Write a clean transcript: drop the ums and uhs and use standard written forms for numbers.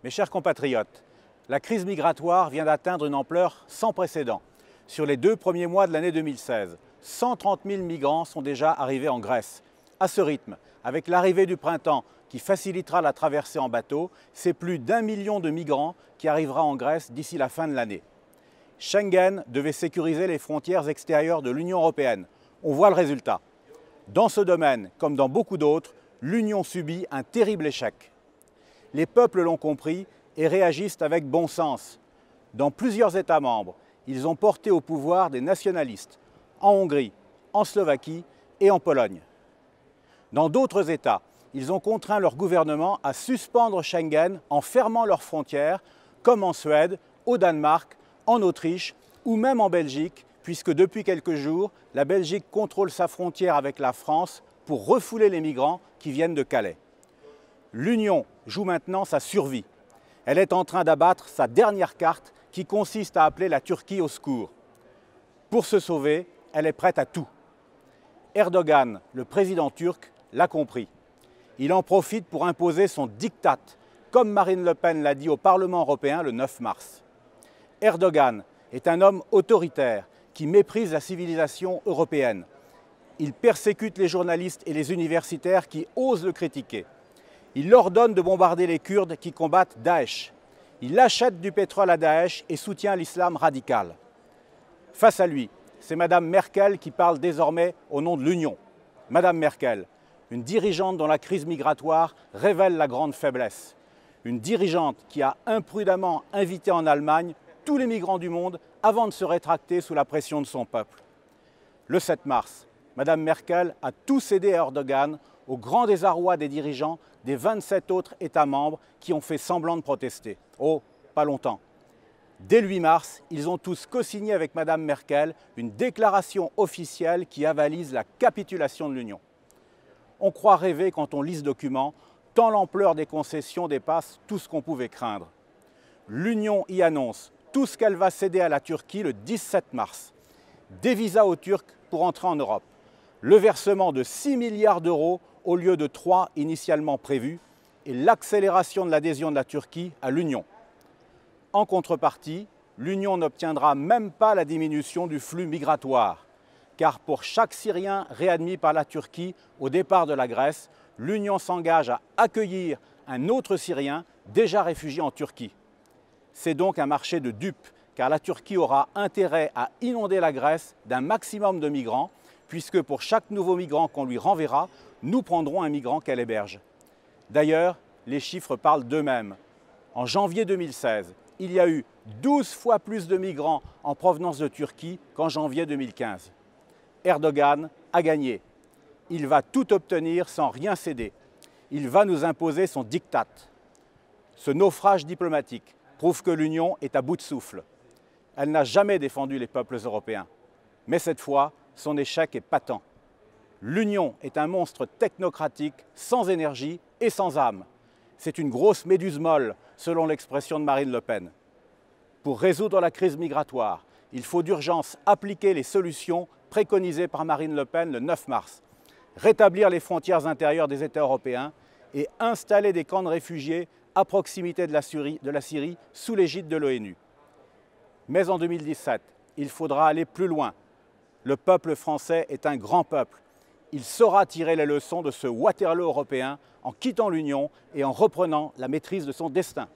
Mes chers compatriotes, la crise migratoire vient d'atteindre une ampleur sans précédent. Sur les 2 premiers mois de l'année 2016, 130 000 migrants sont déjà arrivés en Grèce. À ce rythme, avec l'arrivée du printemps qui facilitera la traversée en bateau, c'est plus d'1 million de migrants qui arrivera en Grèce d'ici la fin de l'année. Schengen devait sécuriser les frontières extérieures de l'Union européenne. On voit le résultat. Dans ce domaine, comme dans beaucoup d'autres, l'Union subit un terrible échec. Les peuples l'ont compris et réagissent avec bon sens. Dans plusieurs États membres, ils ont porté au pouvoir des nationalistes, en Hongrie, en Slovaquie et en Pologne. Dans d'autres États, ils ont contraint leur gouvernement à suspendre Schengen en fermant leurs frontières, comme en Suède, au Danemark, en Autriche ou même en Belgique, puisque depuis quelques jours, la Belgique contrôle sa frontière avec la France pour refouler les migrants qui viennent de Calais. L'Union joue maintenant sa survie. Elle est en train d'abattre sa dernière carte qui consiste à appeler la Turquie au secours. Pour se sauver, elle est prête à tout. Erdogan, le président turc, l'a compris. Il en profite pour imposer son diktat, comme Marine Le Pen l'a dit au Parlement européen le 9 mars. Erdogan est un homme autoritaire qui méprise la civilisation européenne. Il persécute les journalistes et les universitaires qui osent le critiquer. Il ordonne de bombarder les Kurdes qui combattent Daesh. Il achète du pétrole à Daesh et soutient l'islam radical. Face à lui, c'est Mme Merkel qui parle désormais au nom de l'Union. Mme Merkel, une dirigeante dont la crise migratoire révèle la grande faiblesse. Une dirigeante qui a imprudemment invité en Allemagne tous les migrants du monde avant de se rétracter sous la pression de son peuple. Le 7 mars, Mme Merkel a tout cédé à Erdogan, au grand désarroi des dirigeants des 27 autres États membres qui ont fait semblant de protester. Oh, pas longtemps. Dès le 8 mars, ils ont tous co-signé avec Mme Merkel une déclaration officielle qui avalise la capitulation de l'Union. On croit rêver quand on lit ce document, tant l'ampleur des concessions dépasse tout ce qu'on pouvait craindre. L'Union y annonce tout ce qu'elle va céder à la Turquie le 17 mars. Des visas aux Turcs pour entrer en Europe. Le versement de 6 milliards d'euros au lieu de 3 initialement prévus et l'accélération de l'adhésion de la Turquie à l'Union. En contrepartie, l'Union n'obtiendra même pas la diminution du flux migratoire, car pour chaque Syrien réadmis par la Turquie au départ de la Grèce, l'Union s'engage à accueillir un autre Syrien déjà réfugié en Turquie. C'est donc un marché de dupes, car la Turquie aura intérêt à inonder la Grèce d'un maximum de migrants, puisque pour chaque nouveau migrant qu'on lui renverra, nous prendrons un migrant qu'elle héberge. D'ailleurs, les chiffres parlent d'eux-mêmes. En janvier 2016, il y a eu 12 fois plus de migrants en provenance de Turquie qu'en janvier 2015. Erdogan a gagné. Il va tout obtenir sans rien céder. Il va nous imposer son diktat. Ce naufrage diplomatique prouve que l'Union est à bout de souffle. Elle n'a jamais défendu les peuples européens. Mais cette fois, son échec est patent. L'Union est un monstre technocratique, sans énergie et sans âme. C'est une grosse méduse molle, selon l'expression de Marine Le Pen. Pour résoudre la crise migratoire, il faut d'urgence appliquer les solutions préconisées par Marine Le Pen le 9 mars. Rétablir les frontières intérieures des États européens et installer des camps de réfugiés à proximité de la Syrie sous l'égide de l'ONU. Mais en 2017, il faudra aller plus loin. Le peuple français est un grand peuple. Il saura tirer les leçons de ce Waterloo européen en quittant l'Union et en reprenant la maîtrise de son destin.